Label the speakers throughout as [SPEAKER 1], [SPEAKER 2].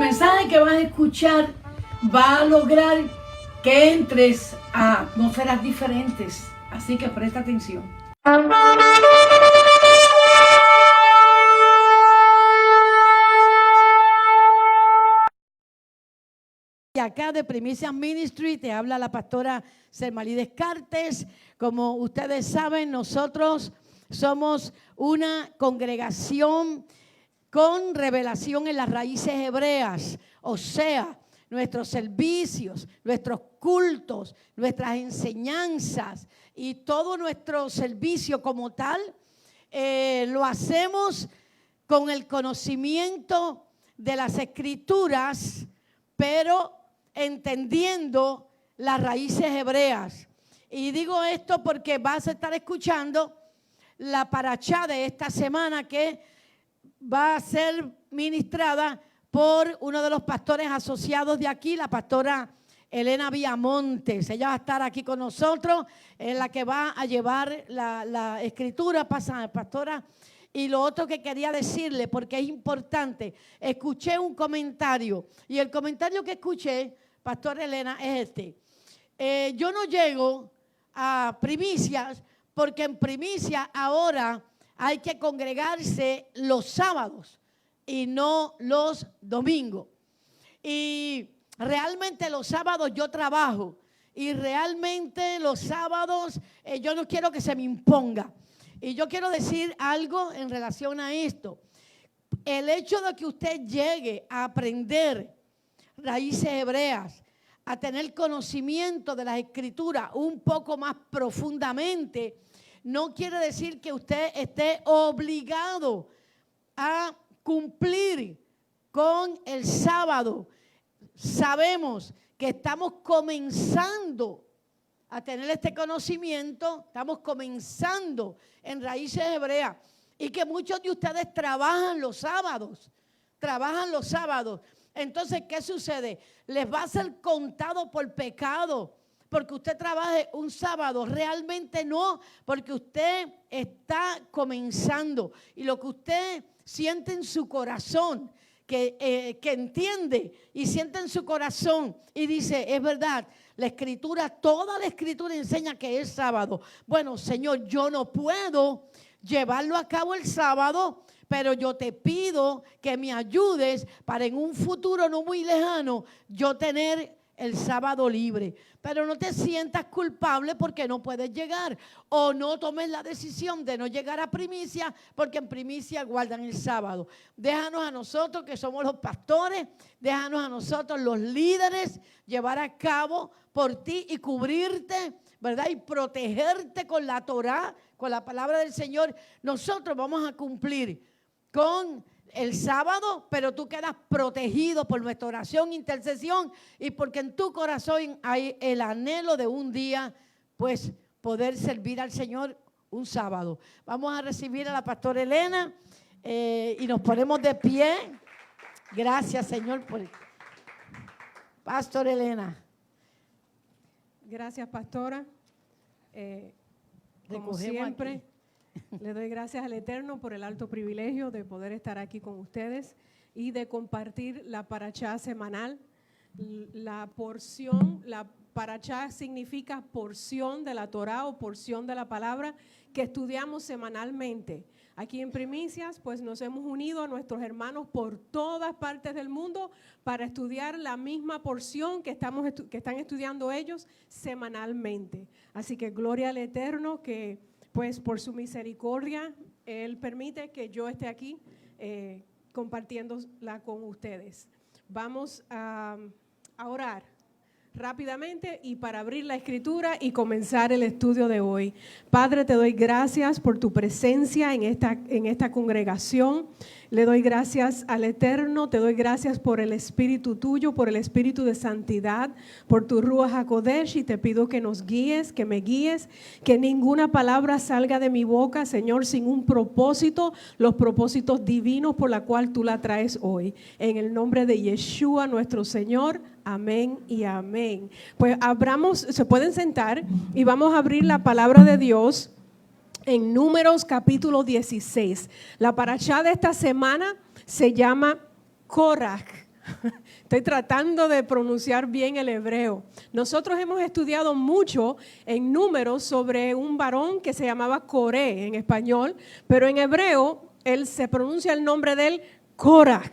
[SPEAKER 1] mensaje que vas a escuchar va a lograr que entres a atmósferas diferentes. Así que presta atención. Y acá de Primicias Ministry te habla la pastora Selmalí Descartes. Como ustedes saben, nosotros somos una congregación con revelación en las raíces hebreas, o sea, nuestros servicios, nuestros cultos, nuestras enseñanzas y todo nuestro servicio como tal, lo hacemos con el conocimiento de las Escrituras, pero entendiendo las raíces hebreas. Y digo esto porque vas a estar escuchando la parachá de esta semana que va a ser ministrada por uno de los pastores asociados de aquí, la pastora Elena Villamontes. Ella va a estar aquí con nosotros, es la que va a llevar la escritura, pastora. Y lo otro que quería decirle, porque es importante, escuché un comentario, y el comentario que escuché, pastora Elena, es este. Yo no llego a primicias, porque en primicias ahora hay que congregarse los sábados y no los domingos. Y realmente los sábados yo trabajo, y realmente los sábados yo no quiero que se me imponga. Y yo quiero decir algo en relación a esto. El hecho de que usted llegue a aprender raíces hebreas, a tener conocimiento de las Escrituras un poco más profundamente, no quiere decir que usted esté obligado a cumplir con el sábado. Sabemos que estamos comenzando a tener este conocimiento, estamos comenzando en raíces hebreas, y que muchos de ustedes trabajan los sábados. Entonces, ¿qué sucede? Les va a ser contado por pecado porque usted trabaje un sábado. Realmente no, porque usted está comenzando, y lo que usted siente en su corazón, que entiende y siente en su corazón y dice, es verdad, la Escritura, toda la Escritura enseña que es sábado. Bueno, Señor, yo no puedo llevarlo a cabo el sábado, pero yo te pido que me ayudes para en un futuro no muy lejano yo tener el sábado libre. Pero no te sientas culpable porque no puedes llegar, o no tomes la decisión de no llegar a primicia porque en primicia guardan el sábado. Déjanos a nosotros, que somos los pastores, déjanos a nosotros los líderes llevar a cabo por ti y cubrirte, ¿verdad? Y protegerte con la Torá, con la palabra del Señor. Nosotros vamos a cumplir con el sábado, pero tú quedas protegido por nuestra oración, intercesión, y porque en tu corazón hay el anhelo de un día, pues, poder servir al Señor un sábado. Vamos a recibir a la pastora Elena y nos ponemos de pie. Gracias, Señor, por Pastor Elena.
[SPEAKER 2] Gracias, pastora. Como siempre, aquí le doy gracias al Eterno por el alto privilegio de poder estar aquí con ustedes y de compartir la parachá semanal. La porción, la parachá significa porción de la Torá o porción de la palabra que estudiamos semanalmente. Aquí en Primicias, pues nos hemos unido a nuestros hermanos por todas partes del mundo para estudiar la misma porción que están estudiando ellos semanalmente. Así que gloria al Eterno que pues por su misericordia, Él permite que yo esté aquí compartiéndola con ustedes. Vamos a orar rápidamente y para abrir la Escritura y comenzar el estudio de hoy. Padre, te doy gracias por tu presencia en esta congregación. Le doy gracias al Eterno, te doy gracias por el Espíritu tuyo, por el Espíritu de santidad, por tu Ruach HaKodesh, y te pido que nos guíes, que me guíes, que ninguna palabra salga de mi boca, Señor, sin un propósito, los propósitos divinos por la cual tú la traes hoy. En el nombre de Yeshua, nuestro Señor, amén y amén. Pues se pueden sentar y vamos a abrir la palabra de Dios en Números capítulo 16. La parashá de esta semana se llama Korach. Estoy tratando de pronunciar bien el hebreo. Nosotros hemos estudiado mucho en Números sobre un varón que se llamaba Coré en español, pero en hebreo él se pronuncia el nombre de él Korach.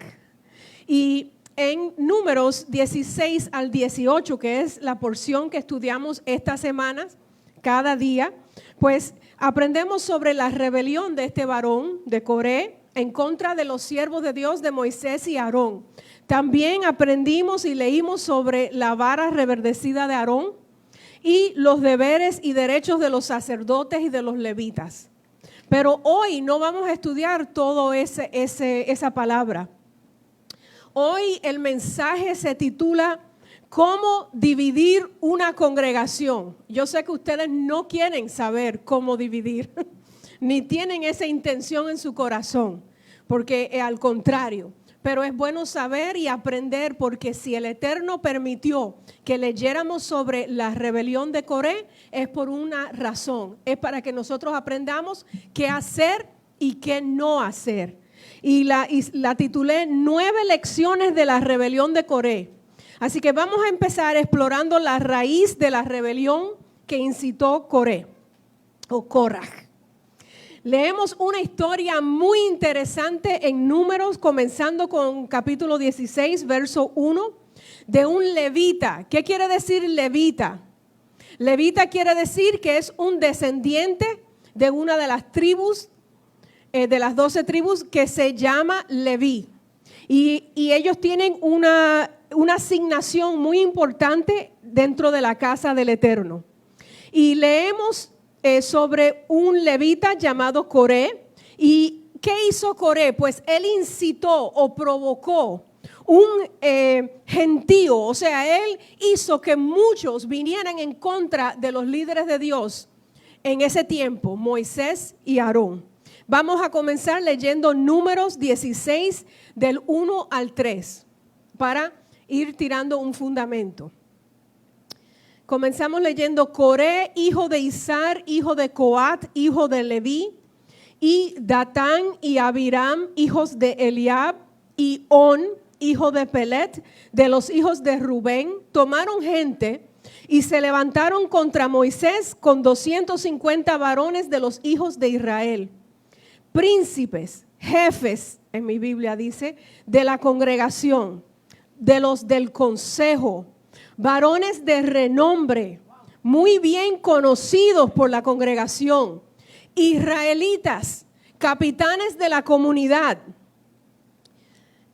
[SPEAKER 2] Y en Números 16 al 18, que es la porción que estudiamos estas semanas, cada día, pues aprendemos sobre la rebelión de este varón, de Coré, en contra de los siervos de Dios, de Moisés y Aarón. También aprendimos y leímos sobre la vara reverdecida de Aarón y los deberes y derechos de los sacerdotes y de los levitas. Pero hoy no vamos a estudiar todo esa palabra. Hoy el mensaje se titula ¿Cómo dividir una congregación? Yo sé que ustedes no quieren saber cómo dividir, ni tienen esa intención en su corazón, porque al contrario. Pero es bueno saber y aprender, porque si el Eterno permitió que leyéramos sobre la rebelión de Coré, es por una razón. Es para que nosotros aprendamos qué hacer y qué no hacer. Y la titulé 9 lecciones de la rebelión de Coré. Así que vamos a empezar explorando la raíz de la rebelión que incitó Coré o Korach. Leemos una historia muy interesante en Números, comenzando con capítulo 16, verso 1, de un levita. ¿Qué quiere decir levita? Levita quiere decir que es un descendiente de una de las tribus, de las 12 tribus, que se llama Leví. Y ellos tienen una asignación muy importante dentro de la casa del Eterno. Y leemos sobre un levita llamado Coré. ¿Y qué hizo Coré? Pues él incitó o provocó un gentío, o sea, él hizo que muchos vinieran en contra de los líderes de Dios en ese tiempo, Moisés y Aarón. Vamos a comenzar leyendo Números 16 del 1 al 3 para ir tirando un fundamento. Comenzamos leyendo: Coré, hijo de Izar, hijo de Coat, hijo de Leví, y Datán y Abiram, hijos de Eliab, y On, hijo de Pelet, de los hijos de Rubén, tomaron gente y se levantaron contra Moisés con 250 varones de los hijos de Israel, príncipes, jefes, en mi Biblia dice, de la congregación, de los del consejo, varones de renombre, muy bien conocidos por la congregación, israelitas, capitanes de la comunidad,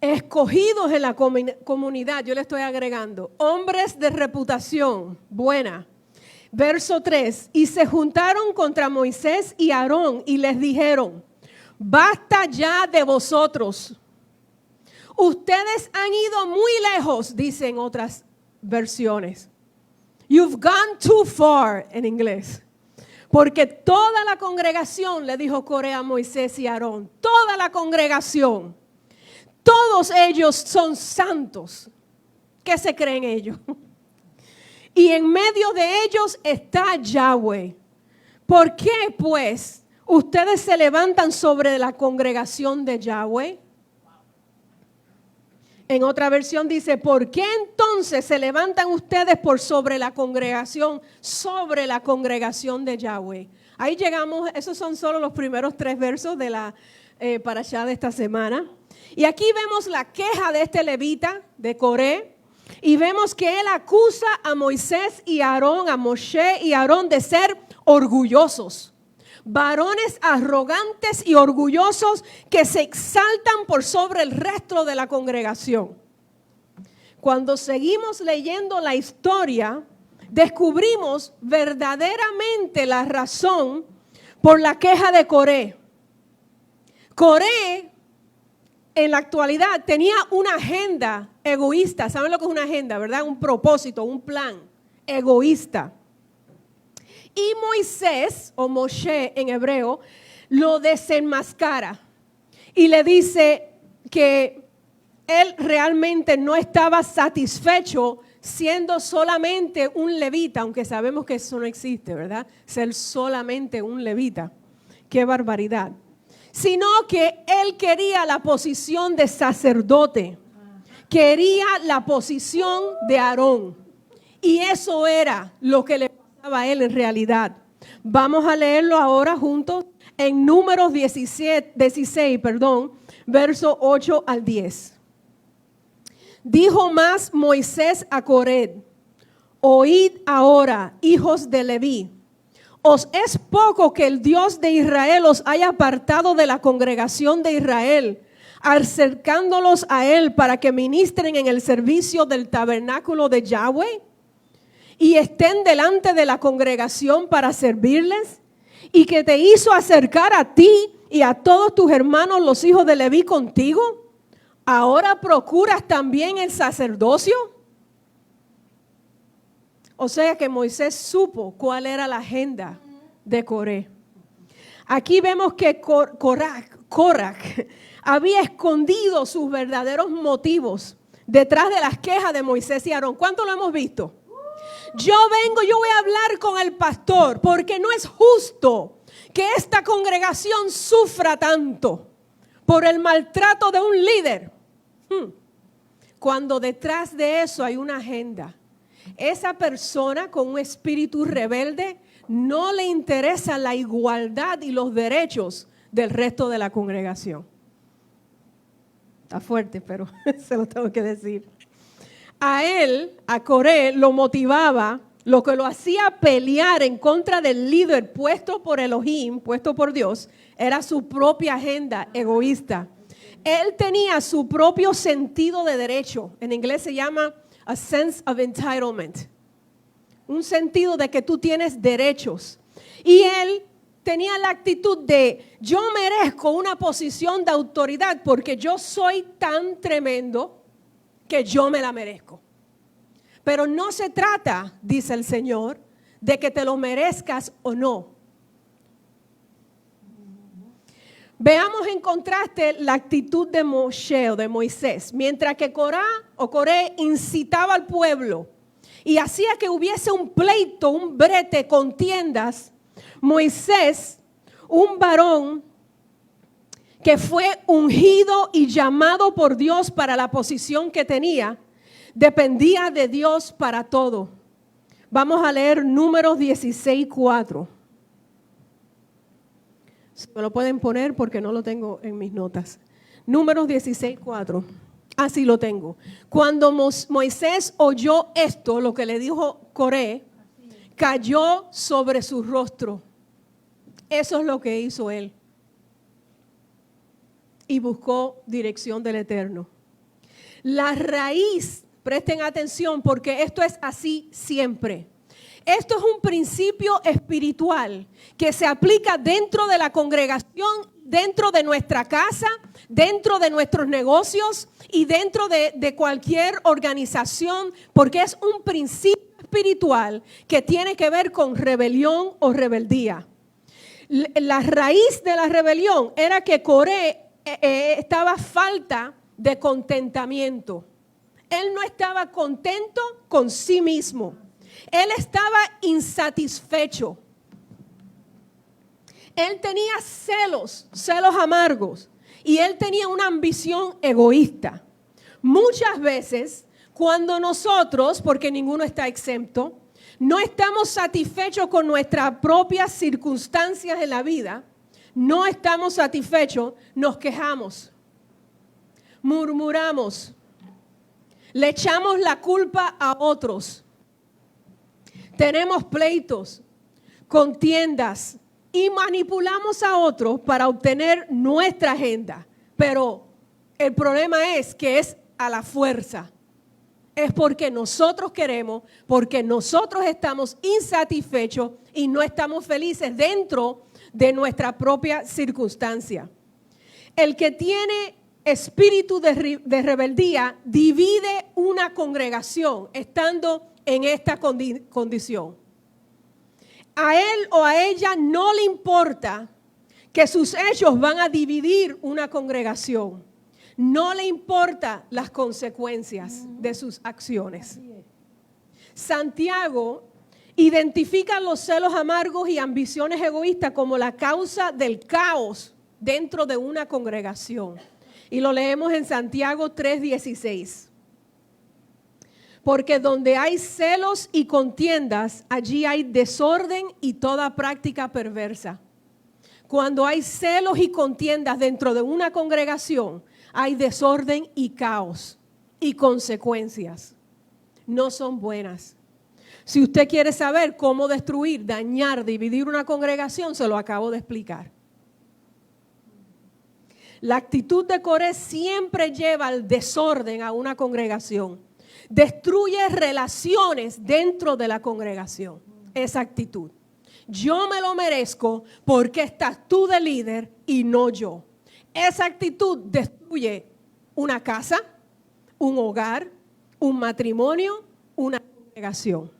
[SPEAKER 2] escogidos en la comunidad, yo le estoy agregando, hombres de reputación buena. Verso 3, y se juntaron contra Moisés y Aarón y les dijeron: basta ya de vosotros. Ustedes han ido muy lejos, dicen otras versiones. You've gone too far en inglés. Porque toda la congregación, le dijo Coré a Moisés y Aarón, toda la congregación, todos ellos son santos. ¿Qué se creen ellos? Y en medio de ellos está Yahweh. ¿Por qué pues ustedes se levantan sobre la congregación de Yahweh? En otra versión dice: ¿por qué entonces se levantan ustedes por sobre la congregación de Yahweh? Ahí llegamos, esos son solo los primeros 3 versos de la parashá de esta semana. Y aquí vemos la queja de este levita, de Coré, y vemos que él acusa a Moisés y Aarón, a Moshe y Aarón, de ser orgullosos. Varones arrogantes y orgullosos que se exaltan por sobre el resto de la congregación. Cuando seguimos leyendo la historia, descubrimos verdaderamente la razón por la queja de Coré. Coré, en la actualidad, tenía una agenda egoísta. ¿Saben lo que es una agenda, verdad? Un propósito, un plan egoísta. Y Moisés, o Moshe en hebreo, lo desenmascara y le dice que él realmente no estaba satisfecho siendo solamente un levita, aunque sabemos que eso no existe, ¿verdad? Ser solamente un levita. ¡Qué barbaridad! Sino que él quería la posición de sacerdote, quería la posición de Aarón. Y eso era lo que le pasaba a él en realidad. Vamos a leerlo ahora juntos en Números 16, verso 8 al 10. Dijo más Moisés a Coré: oíd ahora, hijos de Leví, ¿os es poco que el Dios de Israel os haya apartado de la congregación de Israel, acercándolos a él para que ministren en el servicio del tabernáculo de Yahweh y estén delante de la congregación para servirles? Y que te hizo acercar a ti y a todos tus hermanos los hijos de Leví contigo. ¿Ahora procuras también el sacerdocio? O sea que Moisés supo cuál era la agenda de Coré. Aquí vemos que Coraj había escondido sus verdaderos motivos detrás de las quejas de Moisés y Aarón. ¿Cuánto lo hemos visto? Yo voy a hablar con el pastor porque no es justo que esta congregación sufra tanto por el maltrato de un líder. Cuando detrás de eso hay una agenda. Esa persona con un espíritu rebelde no le interesa la igualdad y los derechos del resto de la congregación. Está fuerte, pero se lo tengo que decir. A él, a Coré, lo motivaba, lo que lo hacía pelear en contra del líder puesto por Elohim, puesto por Dios, era su propia agenda egoísta. Él tenía su propio sentido de derecho. En inglés se llama a sense of entitlement. Un sentido de que tú tienes derechos. Y él tenía la actitud de: yo merezco una posición de autoridad porque yo soy tan tremendo que yo me la merezco. Pero no se trata, dice el Señor, de que te lo merezcas o no. Veamos en contraste la actitud de Moshe o de Moisés. Mientras que Coré incitaba al pueblo y hacía que hubiese un pleito, un brete, contiendas, Moisés, un varón que fue ungido y llamado por Dios para la posición que tenía, dependía de Dios para todo. Vamos a leer Números 16:4. Me lo pueden poner porque no lo tengo en mis notas. Números 16:4. Así lo tengo. Cuando Moisés oyó esto, lo que le dijo Coré, cayó sobre su rostro. Eso es lo que hizo él. Y buscó dirección del Eterno. La raíz, presten atención porque esto es así siempre. Esto es un principio espiritual que se aplica dentro de la congregación, dentro de nuestra casa, dentro de nuestros negocios y dentro de cualquier organización, porque es un principio espiritual que tiene que ver con rebelión o rebeldía. La raíz de la rebelión era que Coré estaba falta de contentamiento. Él no estaba contento con sí mismo. Él estaba insatisfecho. Él tenía celos amargos y él tenía una ambición egoísta. Muchas veces cuando nosotros, porque ninguno está exento, no estamos satisfechos con nuestras propias circunstancias en la vida, no estamos satisfechos, nos quejamos, murmuramos, le echamos la culpa a otros. Tenemos pleitos, contiendas y manipulamos a otros para obtener nuestra agenda. Pero el problema es que es a la fuerza. Es porque nosotros queremos, porque nosotros estamos insatisfechos y no estamos felices dentro de nuestra propia circunstancia. El que tiene espíritu de rebeldía divide una congregación estando en esta condición. A él o a ella no le importa que sus hechos van a dividir una congregación. No le importa las consecuencias de sus acciones. Santiago identifica los celos amargos y ambiciones egoístas como la causa del caos dentro de una congregación. Y lo leemos en Santiago 3:16. Porque donde hay celos y contiendas, allí hay desorden y toda práctica perversa. Cuando hay celos y contiendas dentro de una congregación, hay desorden y caos y consecuencias. No son buenas. Si usted quiere saber cómo destruir, dañar, dividir una congregación, se lo acabo de explicar. La actitud de Coré siempre lleva al desorden a una congregación. Destruye relaciones dentro de la congregación. Esa actitud. Yo me lo merezco porque estás tú de líder y no yo. Esa actitud destruye una casa, un hogar, un matrimonio, una congregación.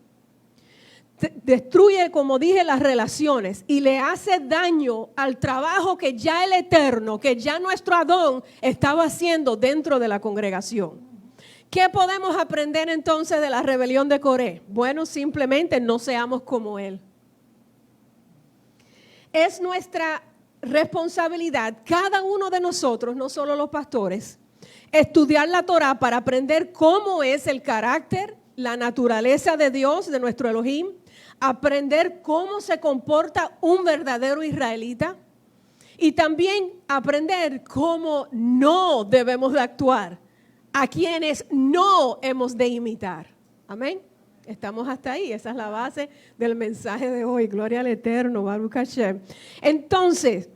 [SPEAKER 2] Destruye, como dije, las relaciones y le hace daño al trabajo que ya el Eterno, que ya nuestro Adón estaba haciendo dentro de la congregación. ¿Qué podemos aprender entonces de la rebelión de Coré? Bueno, simplemente no seamos como él. Es nuestra responsabilidad, cada uno de nosotros, no solo los pastores, estudiar la Torá para aprender cómo es el carácter, la naturaleza de Dios, de nuestro Elohim, aprender cómo se comporta un verdadero israelita y también aprender cómo no debemos de actuar, a quienes no hemos de imitar. Amén. Estamos hasta ahí, esa es la base del mensaje de hoy. Gloria al Eterno, Baruch Hashem. Entonces,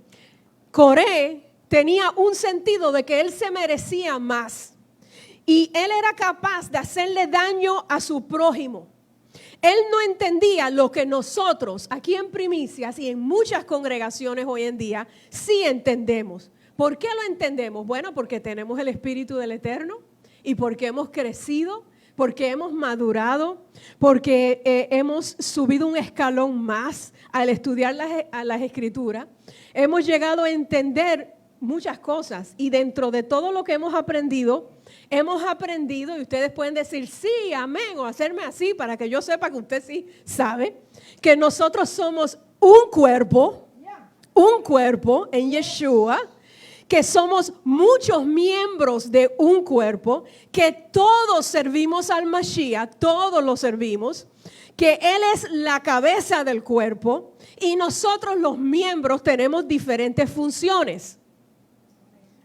[SPEAKER 2] Coré tenía un sentido de que él se merecía más y él era capaz de hacerle daño a su prójimo. Él no entendía lo que nosotros aquí en Primicias y en muchas congregaciones hoy en día sí entendemos. ¿Por qué lo entendemos? Bueno, porque tenemos el Espíritu del Eterno y porque hemos crecido, porque hemos madurado, porque hemos subido un escalón más al estudiar las Escrituras. Hemos llegado a entender muchas cosas y dentro de todo lo que hemos aprendido, y ustedes pueden decir sí, amén, o hacerme así para que yo sepa que usted sí sabe, que nosotros somos un cuerpo en Yeshua, que somos muchos miembros de un cuerpo, que todos servimos al Mashiach, todos lo servimos, que Él es la cabeza del cuerpo y nosotros los miembros tenemos diferentes funciones.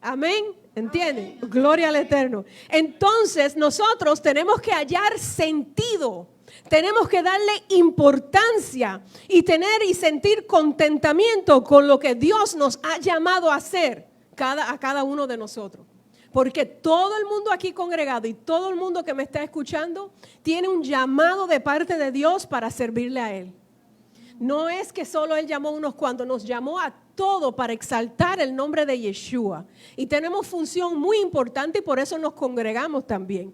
[SPEAKER 2] Amén, ¿entienden? Gloria al Eterno. Entonces nosotros tenemos que hallar sentido, tenemos que darle importancia y tener y sentir contentamiento con lo que Dios nos ha llamado a hacer. A cada uno de nosotros, porque todo el mundo aquí congregado y todo el mundo que me está escuchando tiene un llamado de parte de Dios para servirle a Él. No es que solo Él llamó a unos cuantos, nos llamó a todos para exaltar el nombre de Yeshua y tenemos función muy importante y por eso nos congregamos también.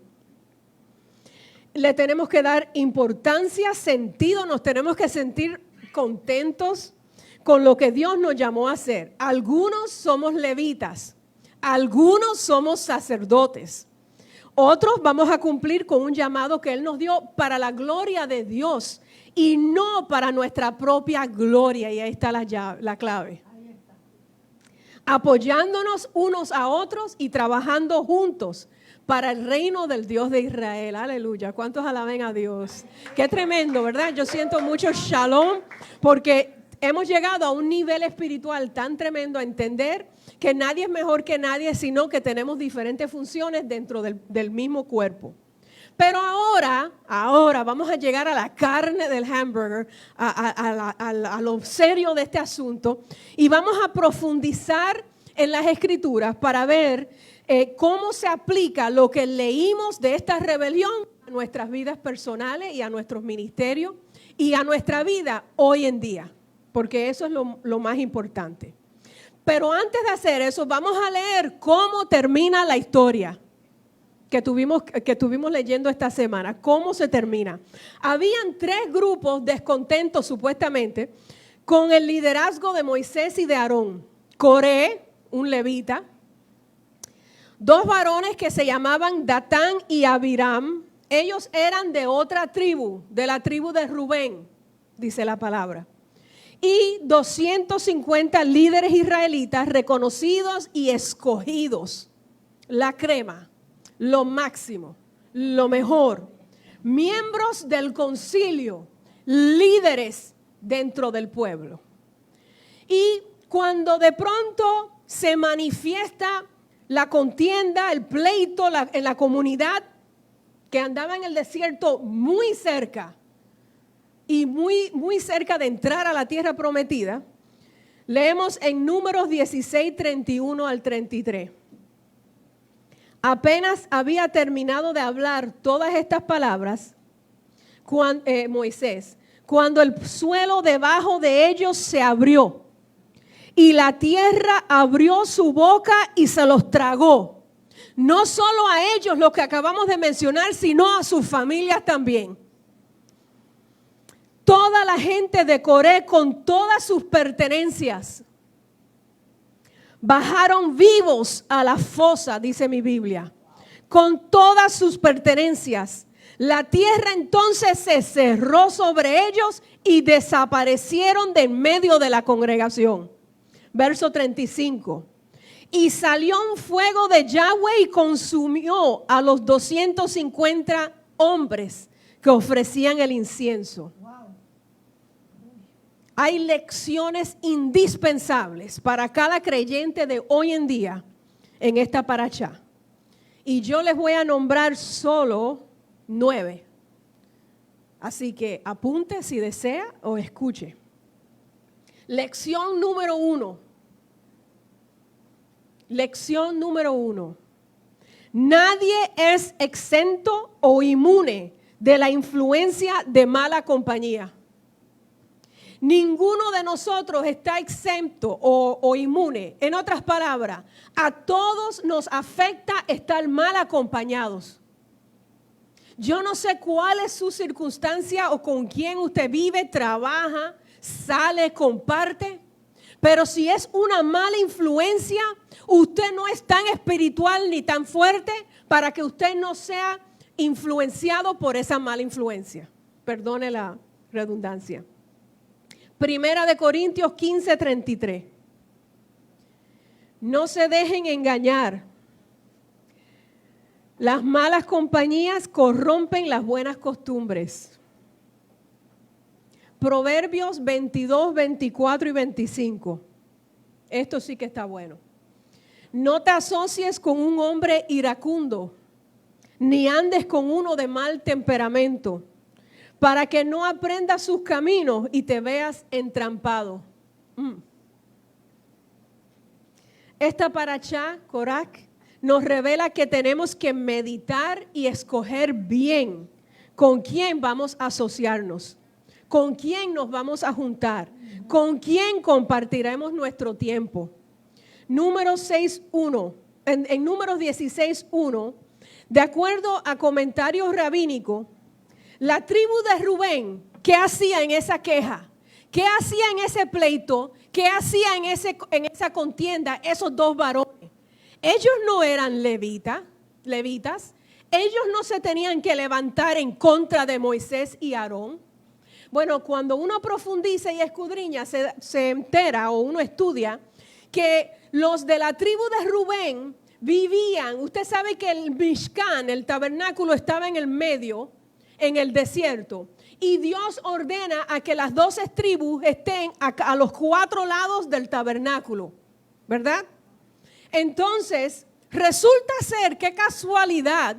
[SPEAKER 2] Le tenemos que dar importancia, sentido, nos tenemos que sentir contentos con lo que Dios nos llamó a hacer. Algunos somos levitas, algunos somos sacerdotes, otros vamos a cumplir con un llamado que Él nos dio para la gloria de Dios y no para nuestra propia gloria, y ahí está la clave. Apoyándonos unos a otros y trabajando juntos para el reino del Dios de Israel. Aleluya. ¿Cuántos alaben a Dios? Qué tremendo, ¿verdad? Yo siento mucho shalom porque hemos llegado a un nivel espiritual tan tremendo a entender que nadie es mejor que nadie, sino que tenemos diferentes funciones dentro del mismo cuerpo. Pero ahora vamos a llegar a la carne del hamburger, a lo serio de este asunto, y vamos a profundizar en las Escrituras para ver cómo se aplica lo que leímos de esta rebelión a nuestras vidas personales y a nuestros ministerios y a nuestra vida hoy en día. Porque eso es lo más importante. Pero antes de hacer eso, vamos a leer cómo termina la historia que tuvimos leyendo esta semana. ¿Cómo se termina? Habían 3 grupos descontentos supuestamente con el liderazgo de Moisés y de Aarón. Coré, un levita, 2 varones que se llamaban Datán y Abiram. Ellos eran de otra tribu, de la tribu de Rubén, dice la palabra. Y 250 líderes israelitas reconocidos y escogidos. La crema, lo máximo, lo mejor. miembros del concilio, líderes dentro del pueblo. Y cuando de pronto se manifiesta la contienda, el pleito en la comunidad que andaba en el desierto muy cerca y muy cerca de entrar a la tierra prometida, leemos en Números 16, 31 al 33. Apenas había terminado de hablar todas estas palabras, Moisés, cuando el suelo debajo de ellos se abrió y la tierra abrió su boca y se los tragó. No solo a ellos, los que acabamos de mencionar, sino a sus familias también. Toda la gente de Coré con todas sus pertenencias bajaron vivos a la fosa, dice mi Biblia, con todas sus pertenencias. La tierra entonces se cerró sobre ellos y desaparecieron de en medio de la congregación. Verso 35. Y salió un fuego de Yahweh y consumió a los 250 hombres que ofrecían el incienso. Hay lecciones indispensables para cada creyente de hoy en día en esta parashá. Y yo les voy a nombrar solo 9. Así que apunte si desea o escuche. Lección número 1. Lección número 1. Nadie es exento o inmune de la influencia de mala compañía. Ninguno de nosotros está exento o inmune. En otras palabras, a todos nos afecta estar mal acompañados. Yo no sé cuál es su circunstancia o con quién usted vive, trabaja, sale, comparte. Pero si es una mala influencia, usted no es tan espiritual ni tan fuerte para que usted no sea influenciado por esa mala influencia. Perdone la redundancia. Primera de Corintios 15, 33. No se dejen engañar. Las malas compañías corrompen las buenas costumbres. Proverbios 22, 24 y 25. Esto sí que está bueno. No te asocies con un hombre iracundo, ni andes con uno de mal temperamento, para que no aprendas sus caminos y te veas entrampado. Esta parashá, Corak, nos revela que tenemos que meditar y escoger bien con quién vamos a asociarnos, con quién nos vamos a juntar, con quién compartiremos nuestro tiempo. Números 6.1, en Números 16.1, de acuerdo a comentarios rabínicos, la tribu de Rubén, ¿qué hacía en esa queja? ¿Qué hacía en ese pleito? ¿Qué hacía en esa contienda esos dos varones? Ellos no eran levitas. Ellos no se tenían que levantar en contra de Moisés y Aarón. Bueno, cuando uno profundiza y escudriña, se entera o uno estudia que los de la tribu de Rubén vivían. Usted sabe que el Mishkan, el tabernáculo, estaba en el medio, en el desierto, y Dios ordena a que las 12 tribus estén a los 4 lados del tabernáculo, ¿verdad? Entonces, resulta ser, qué casualidad,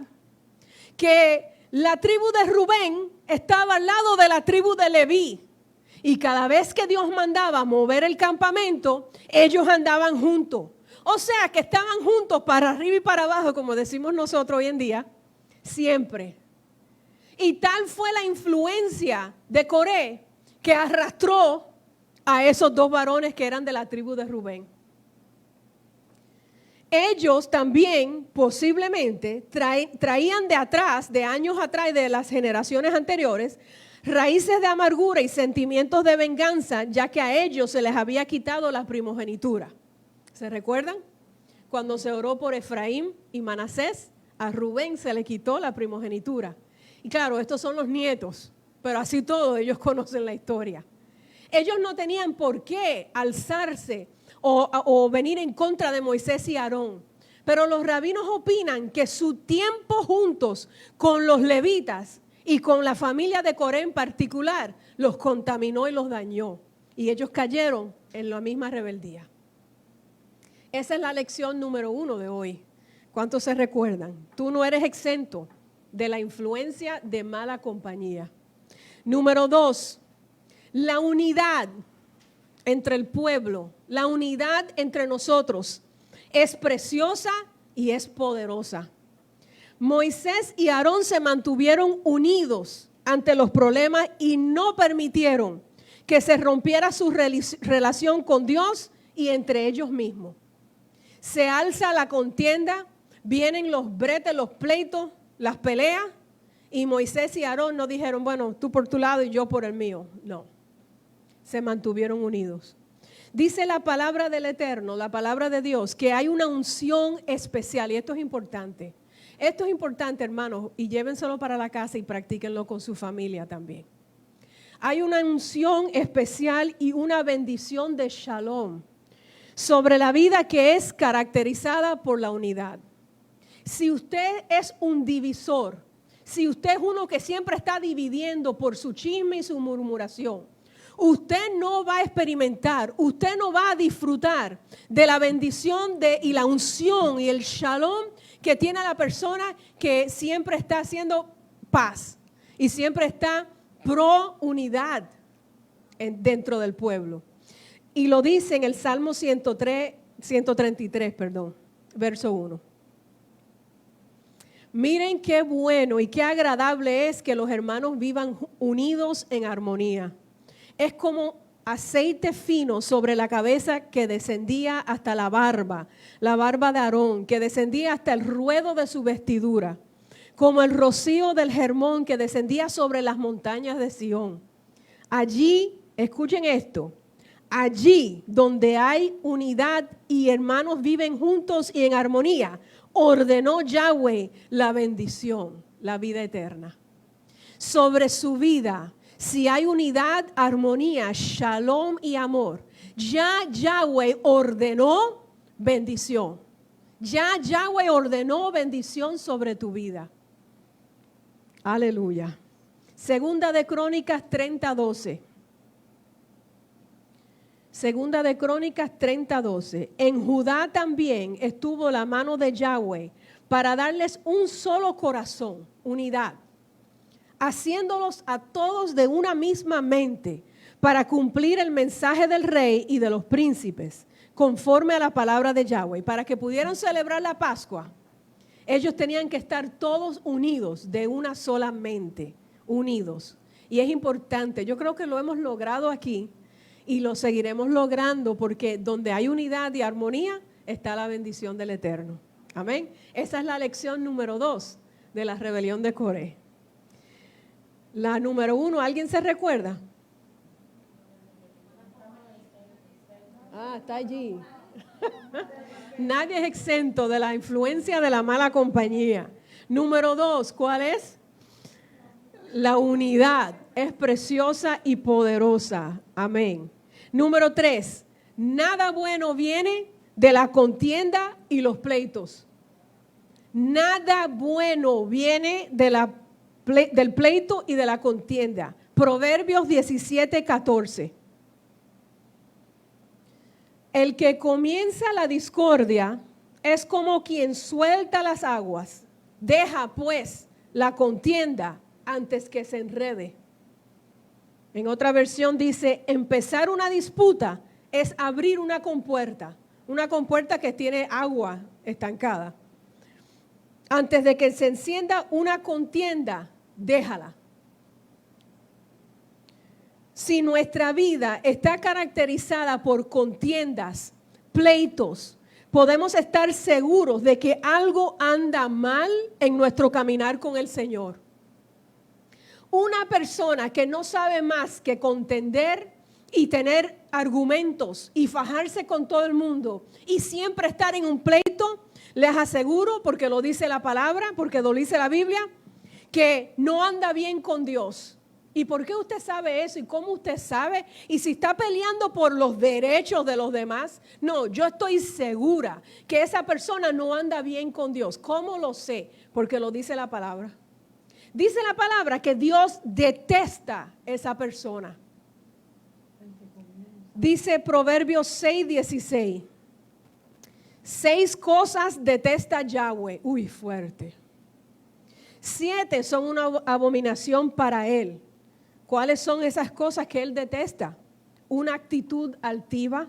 [SPEAKER 2] que la tribu de Rubén estaba al lado de la tribu de Leví, y cada vez que Dios mandaba mover el campamento, ellos andaban juntos. O sea, que estaban juntos para arriba y para abajo, como decimos nosotros hoy en día, siempre. Y tal fue la influencia de Coré que arrastró a esos dos varones que eran de la tribu de Rubén. Ellos también posiblemente traían de atrás, de años atrás, de las generaciones anteriores, raíces de amargura y sentimientos de venganza, ya que a ellos se les había quitado la primogenitura. ¿Se recuerdan? Cuando se oró por Efraín y Manasés, a Rubén se le quitó la primogenitura. Y claro, estos son los nietos, pero así todo ellos conocen la historia. Ellos no tenían por qué alzarse o venir en contra de Moisés y Aarón. Pero los rabinos opinan que su tiempo juntos con los levitas Y con la familia de Coré en particular, los contaminó y los dañó. Y ellos cayeron en la misma rebeldía. Esa es la lección número 1 de hoy. ¿Cuántos se recuerdan? Tú no eres exento de la influencia de mala compañía. Número 2, la unidad entre el pueblo, la unidad entre nosotros es preciosa y es poderosa. Moisés y Aarón se mantuvieron unidos ante los problemas y no permitieron que se rompiera su relación con Dios y entre ellos mismos. Se alza la contienda, vienen los bretes, los pleitos, las peleas, y Moisés y Aarón no dijeron, bueno, tú por tu lado y yo por el mío. No, se mantuvieron unidos. Dice la palabra del Eterno, la palabra de Dios, que hay una unción especial, y esto es importante. Esto es importante, hermanos, y llévenselo para la casa y practíquenlo con su familia también. Hay una unción especial y una bendición de shalom sobre la vida que es caracterizada por la unidad. Si usted es un divisor, si usted es uno que siempre está dividiendo por su chisme y su murmuración, usted no va a experimentar, usted no va a disfrutar de la bendición y la unción y el shalom que tiene la persona que siempre está haciendo paz y siempre está pro unidad dentro del pueblo. Y lo dice en el Salmo 133, verso 1. Miren qué bueno y qué agradable es que los hermanos vivan unidos en armonía. Es como aceite fino sobre la cabeza que descendía hasta la barba de Aarón, que descendía hasta el ruedo de su vestidura, como el rocío del Hermón que descendía sobre las montañas de Sión. Allí, escuchen esto, allí donde hay unidad y hermanos viven juntos y en armonía, ordenó Yahweh la bendición, la vida eterna. Sobre su vida, si hay unidad, armonía, shalom y amor, ya Yahweh ordenó bendición. Ya Yahweh ordenó bendición sobre tu vida. Aleluya. Segunda de Crónicas 30:12. Segunda de Crónicas 30:12. En Judá también estuvo la mano de Yahweh para darles un solo corazón, unidad, haciéndolos a todos de una misma mente para cumplir el mensaje del rey y de los príncipes, conforme a la palabra de Yahweh. Para que pudieran celebrar la Pascua, ellos tenían que estar todos unidos de una sola mente, unidos. Y es importante, yo creo que lo hemos logrado aquí y lo seguiremos logrando porque donde hay unidad y armonía está la bendición del Eterno. Amén. Esa es la lección número 2 de la rebelión de Coré. La número 1, ¿alguien se recuerda? Está allí. Nadie es exento de la influencia de la mala compañía. Número 2, ¿cuál es? La unidad es preciosa y poderosa. Amén. Número 3, nada bueno viene de la contienda y los pleitos. Nada bueno viene del pleito y de la contienda. Proverbios 17:14. El que comienza la discordia es como quien suelta las aguas. Deja pues la contienda antes que se enrede. En otra versión dice, empezar una disputa es abrir una compuerta que tiene agua estancada. Antes de que se encienda una contienda, déjala. Si nuestra vida está caracterizada por contiendas, pleitos, podemos estar seguros de que algo anda mal en nuestro caminar con el Señor. Una persona que no sabe más que contender y tener argumentos y fajarse con todo el mundo y siempre estar en un pleito, les aseguro, porque lo dice la palabra, porque lo dice la Biblia, que no anda bien con Dios. ¿Y por qué usted sabe eso? ¿Y cómo usted sabe? ¿Y si está peleando por los derechos de los demás? No, yo estoy segura que esa persona no anda bien con Dios. ¿Cómo lo sé? Porque lo dice la palabra. Dice la palabra que Dios detesta esa persona. Dice Proverbios 6:16. 6 cosas detesta Yahweh. Uy, fuerte. 7 son una abominación para él. ¿Cuáles son esas cosas que él detesta? Una actitud altiva,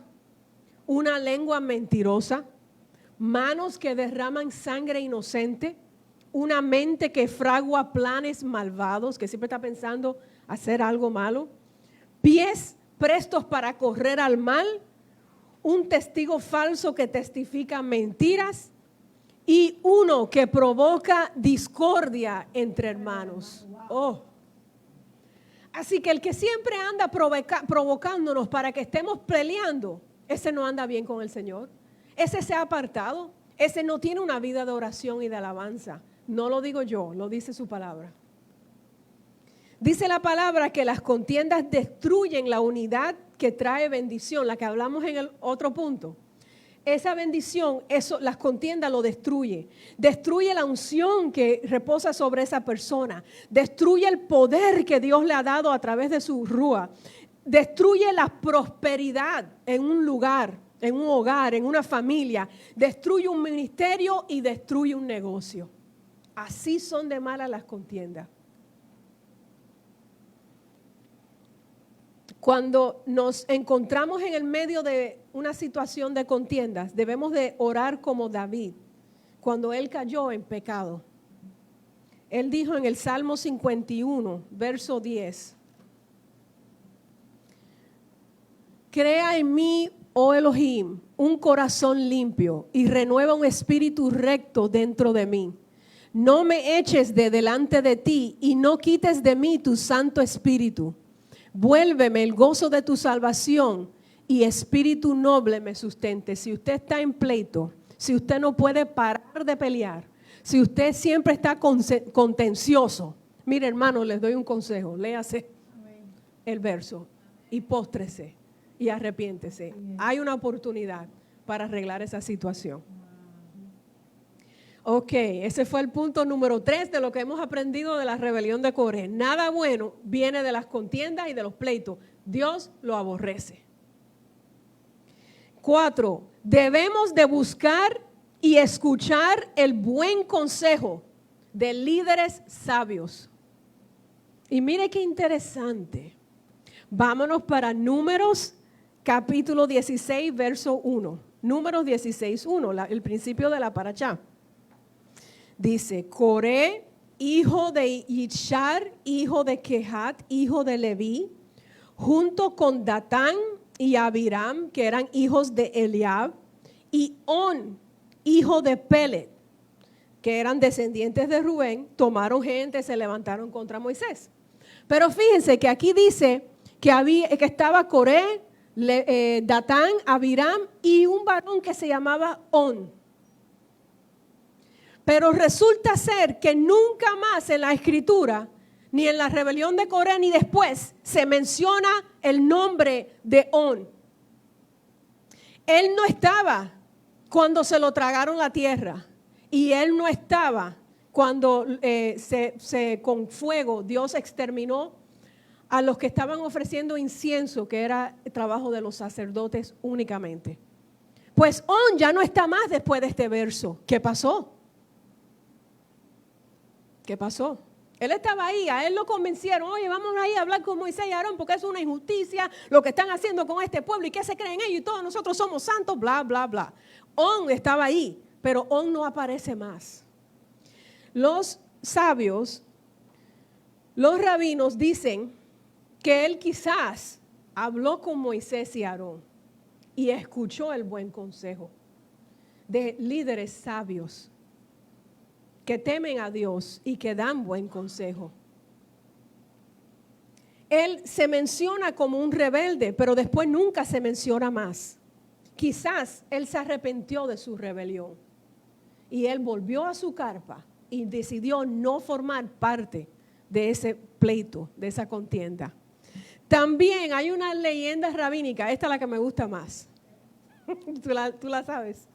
[SPEAKER 2] una lengua mentirosa, manos que derraman sangre inocente, una mente que fragua planes malvados, que siempre está pensando hacer algo malo, pies prestos para correr al mal, un testigo falso que testifica mentiras y uno que provoca discordia entre hermanos. Oh. Así que el que siempre anda provocándonos para que estemos peleando, ese no anda bien con el Señor. Ese se ha apartado. Ese no tiene una vida de oración y de alabanza. No lo digo yo, lo dice su palabra. Dice la palabra que las contiendas destruyen la unidad que trae bendición, la que hablamos en el otro punto. Esa bendición, las contiendas lo destruye. Destruye la unción que reposa sobre esa persona. Destruye el poder que Dios le ha dado a través de su rúa. Destruye la prosperidad en un lugar, en un hogar, en una familia. Destruye un ministerio y destruye un negocio. Así son de malas las contiendas. Cuando nos encontramos en el medio de una situación de contiendas, debemos de orar como David, cuando él cayó en pecado. Él dijo en el Salmo 51, verso 10, crea en mí, oh Elohim, un corazón limpio y renueva un espíritu recto dentro de mí. No me eches de delante de ti y no quites de mí tu Santo Espíritu. Vuélveme el gozo de tu salvación y espíritu noble me sustente. Si usted está en pleito, si usted no puede parar de pelear, si usted siempre está contencioso, mire hermano, les doy un consejo, léase el verso y póstrese y arrepiéntese. Hay una oportunidad para arreglar esa situación. Ok, ese fue el punto número 3 de lo que hemos aprendido de la rebelión de Coré. Nada bueno viene de las contiendas y de los pleitos. Dios lo aborrece. 4, debemos de buscar y escuchar el buen consejo de líderes sabios. Y mire qué interesante. Vámonos para Números capítulo 16, verso 1. Números 16, 1, el principio de la parashá. Dice, Coré, hijo de Ishar, hijo de Kehat, hijo de Leví, junto con Datán y Abiram, que eran hijos de Eliab, y On, hijo de Pelet, que eran descendientes de Rubén, tomaron gente, se levantaron contra Moisés. Pero fíjense que aquí dice que estaba Coré, Datán, Abiram y un varón que se llamaba On. Pero resulta ser que nunca más en la escritura, ni en la rebelión de Coré, ni después, se menciona el nombre de On. Él no estaba cuando se lo tragaron la tierra. Y él no estaba cuando con fuego Dios exterminó a los que estaban ofreciendo incienso, que era el trabajo de los sacerdotes únicamente. Pues On ya no está más después de este verso. ¿Qué pasó? ¿Qué pasó? Él estaba ahí, a él lo convencieron, oye, vamos ahí a hablar con Moisés y Aarón porque es una injusticia lo que están haciendo con este pueblo y qué se creen ellos y todos nosotros somos santos, bla, bla, bla. On estaba ahí, pero On no aparece más. Los sabios, los rabinos dicen que él quizás habló con Moisés y Aarón y escuchó el buen consejo de líderes sabios que temen a Dios y que dan buen consejo. Él se menciona como un rebelde, pero después nunca se menciona más. Quizás él se arrepintió de su rebelión y él volvió a su carpa y decidió no formar parte de ese pleito, de esa contienda. También hay una leyenda rabínica, esta es la que me gusta más. Tú la sabes.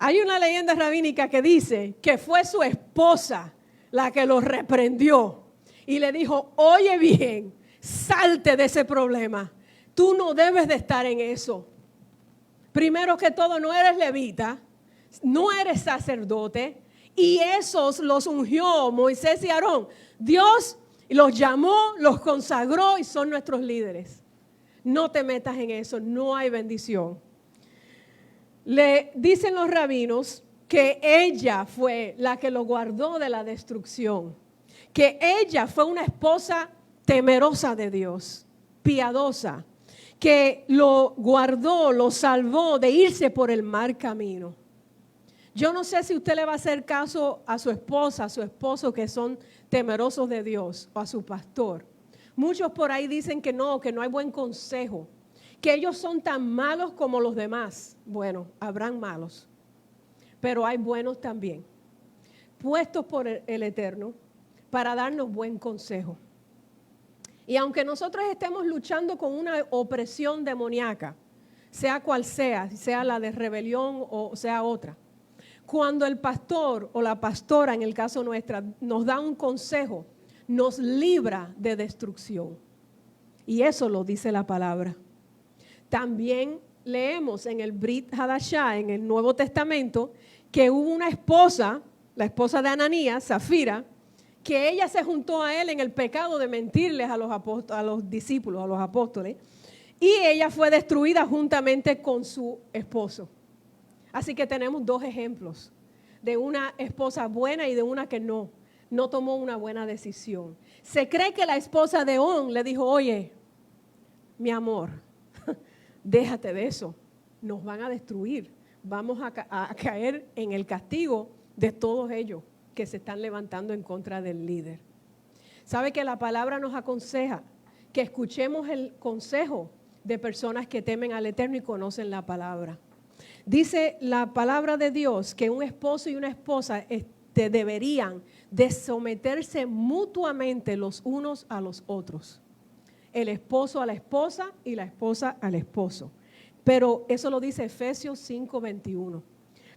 [SPEAKER 2] Hay una leyenda rabínica que dice que fue su esposa la que lo reprendió y le dijo, oye bien, salte de ese problema. Tú no debes de estar en eso. Primero que todo, no eres levita, no eres sacerdote, y esos los ungió Moisés y Aarón. Dios los llamó, los consagró y son nuestros líderes. No te metas en eso, no hay bendición. Le dicen los rabinos que ella fue la que lo guardó de la destrucción, que ella fue una esposa temerosa de Dios, piadosa, que lo guardó, lo salvó de irse por el mal camino. Yo no sé si usted le va a hacer caso a su esposa, a su esposo, que son temerosos de Dios, o a su pastor. Muchos por ahí dicen que no hay buen consejo, que ellos son tan malos como los demás. Bueno, habrán malos, pero hay buenos también, puestos por el Eterno para darnos buen consejo. Y aunque nosotros estemos luchando con una opresión demoníaca, sea cual sea la de rebelión o sea otra, cuando el pastor o la pastora, en el caso nuestra, nos da un consejo, nos libra de destrucción. Y eso lo dice la palabra. También leemos en el Brit Hadashah, en el Nuevo Testamento, que hubo una esposa, la esposa de Ananías, Zafira, que ella se juntó a él en el pecado de mentirles a los discípulos, a los apóstoles, y ella fue destruida juntamente con su esposo. Así que tenemos dos ejemplos de una esposa buena y de una que no tomó una buena decisión. Se cree que la esposa de On le dijo, oye, mi amor, déjate de eso, nos van a destruir, vamos a caer en el castigo de todos ellos que se están levantando en contra del líder. ¿Sabe que la palabra nos aconseja que escuchemos el consejo de personas que temen al Eterno y conocen la palabra? Dice la palabra de Dios que un esposo y una esposa deberían de someterse mutuamente los unos a los otros. El esposo a la esposa y la esposa al esposo. Pero eso lo dice Efesios 5:21.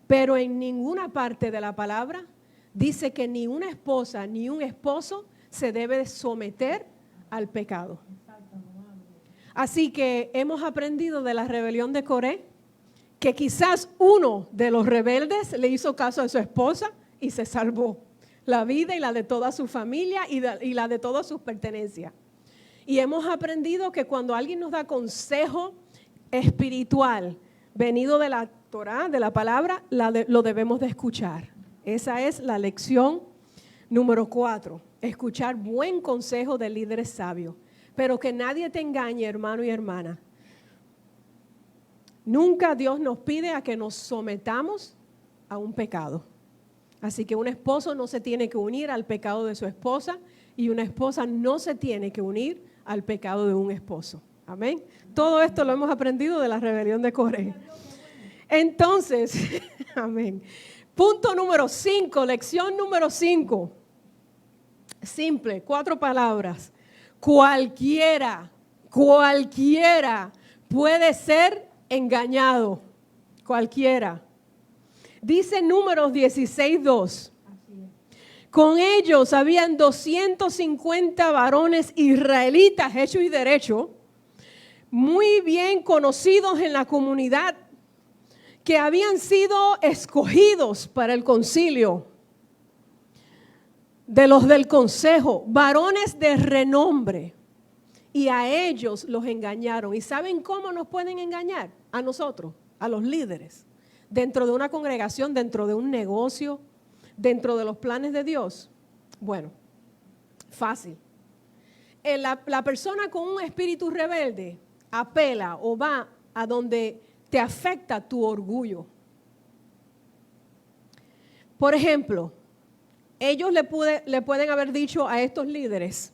[SPEAKER 2] Pero en ninguna parte de la palabra dice que ni una esposa ni un esposo se debe someter al pecado. Así que hemos aprendido de la rebelión de Coré que quizás uno de los rebeldes le hizo caso a su esposa y se salvó la vida y la de toda su familia y la de todas sus pertenencias. Y hemos aprendido que cuando alguien nos da consejo espiritual venido de la Torá, de la palabra, lo debemos de escuchar. Esa es la lección número 4, escuchar buen consejo de líderes sabios. Pero que nadie te engañe, hermano y hermana. Nunca Dios nos pide a que nos sometamos a un pecado. Así que un esposo no se tiene que unir al pecado de su esposa y una esposa no se tiene que unir al pecado de un esposo. Amén. Todo esto lo hemos aprendido de la rebelión de Coré. Entonces, amén. Punto número 5, lección número 5. Simple, 4 palabras. Cualquiera puede ser engañado. Cualquiera. Dice Números 16:2. Con ellos habían 250 varones israelitas hechos y derechos, muy bien conocidos en la comunidad, que habían sido escogidos para el concilio de los del consejo, varones de renombre, y a ellos los engañaron. ¿Y saben cómo nos pueden engañar? A nosotros, a los líderes, dentro de una congregación, dentro de un negocio, dentro de los planes de Dios. Bueno, fácil. La persona con un espíritu rebelde apela o va a donde te afecta tu orgullo. Por ejemplo, ellos le pueden haber dicho a estos líderes,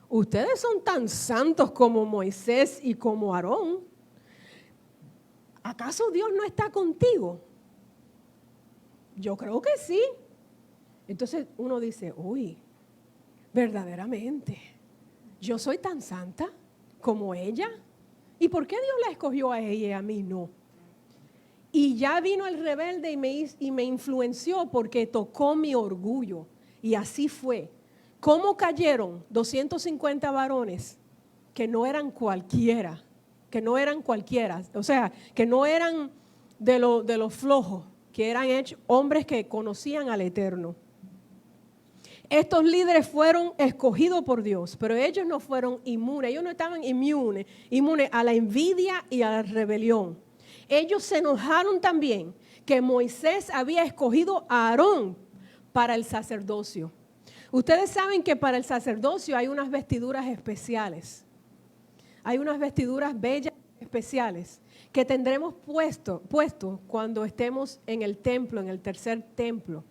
[SPEAKER 2] ustedes son tan santos como Moisés y como Aarón. ¿Acaso Dios no está contigo? Yo creo que sí. Entonces uno dice, uy, verdaderamente, yo soy tan santa como ella. ¿Y por qué Dios la escogió a ella y a mí no? Y ya vino el rebelde y me influenció porque tocó mi orgullo. Y así fue. ¿Cómo cayeron 250 varones que no eran cualquiera? O sea, que no eran de los flojos, que eran hombres que conocían al Eterno. Estos líderes fueron escogidos por Dios, pero ellos no fueron inmunes, ellos no estaban inmunes a la envidia y a la rebelión. Ellos se enojaron también que Moisés había escogido a Aarón para el sacerdocio. Ustedes saben que para el sacerdocio hay unas vestiduras especiales. Hay unas vestiduras bellas especiales que tendremos puesto cuando estemos en el templo, en el tercer templo,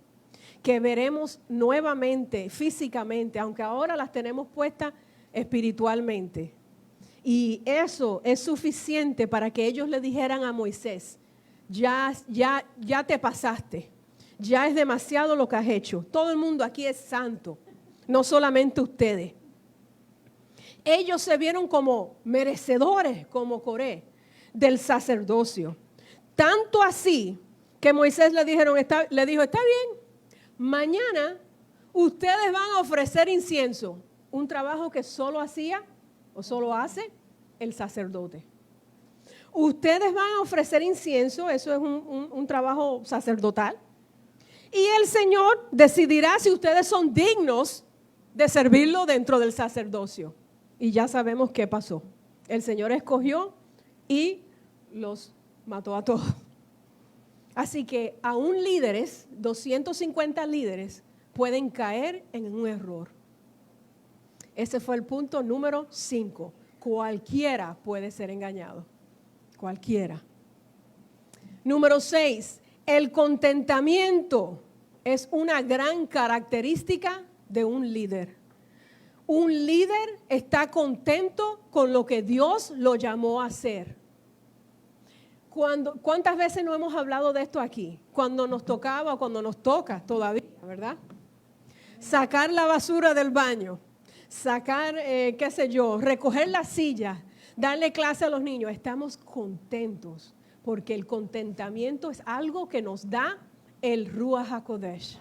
[SPEAKER 2] que veremos nuevamente, físicamente, aunque ahora las tenemos puestas espiritualmente. Y eso es suficiente para que ellos le dijeran a Moisés, ya te pasaste, ya es demasiado lo que has hecho. Todo el mundo aquí es santo, no solamente ustedes. Ellos se vieron como merecedores, como Coré, del sacerdocio. Tanto así que Moisés le dijo, está bien, mañana ustedes van a ofrecer incienso, un trabajo que solo hacía o solo hace el sacerdote. Ustedes van a ofrecer incienso, eso es un trabajo sacerdotal. Y el Señor decidirá si ustedes son dignos de servirlo dentro del sacerdocio. Y ya sabemos qué pasó. El Señor escogió y los mató a todos. Así que aún líderes, 250 líderes, pueden caer en un error. Ese fue el punto número 5. Cualquiera puede ser engañado. Cualquiera. Número 6. El contentamiento es una gran característica de un líder. Un líder está contento con lo que Dios lo llamó a hacer. ¿Cuántas veces no hemos hablado de esto aquí? Cuando nos tocaba o cuando nos toca todavía, ¿verdad? Sacar la basura del baño, sacar, recoger las sillas, darle clase a los niños. Estamos contentos porque el contentamiento es algo que nos da el Ruach HaKodesh.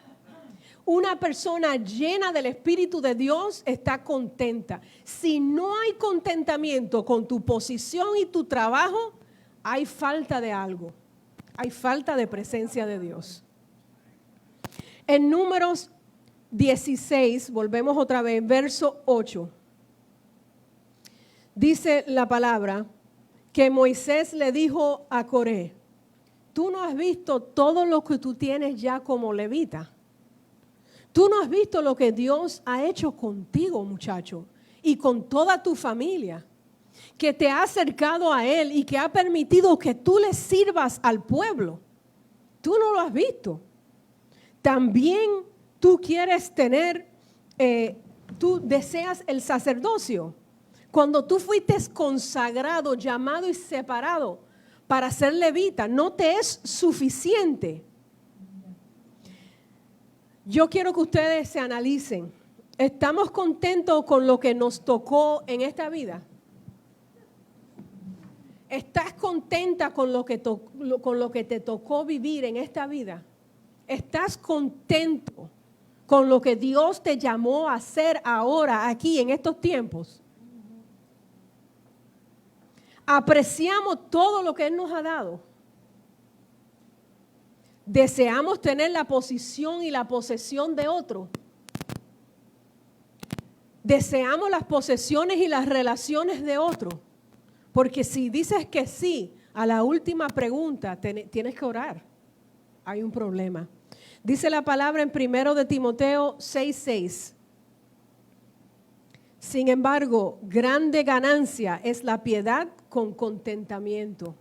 [SPEAKER 2] Una persona llena del Espíritu de Dios está contenta. Si no hay contentamiento con tu posición y tu trabajo, hay falta de algo. Hay falta de presencia de Dios. En Números 16, volvemos otra vez, verso 8. Dice la palabra que Moisés le dijo a Coré, tú no has visto todo lo que tú tienes ya como levita. Tú no has visto lo que Dios ha hecho contigo, muchacho, y con toda tu familia, que te ha acercado a Él y que ha permitido que tú le sirvas al pueblo. Tú no lo has visto. También tú quieres tú deseas el sacerdocio. Cuando tú fuiste consagrado, llamado y separado para ser levita, no te es suficiente. Yo quiero que ustedes se analicen. ¿Estamos contentos con lo que nos tocó en esta vida? ¿Estás contenta con lo que te tocó vivir en esta vida? ¿Estás contento con lo que Dios te llamó a hacer ahora, aquí, en estos tiempos? ¿Apreciamos todo lo que Él nos ha dado? ¿Deseamos tener la posición y la posesión de otro? ¿Deseamos las posesiones y las relaciones de otro? Porque si dices que sí a la última pregunta, tienes que orar. Hay un problema. Dice la palabra en 1 de Timoteo 6:6. Sin embargo, grande ganancia es la piedad con contentamiento.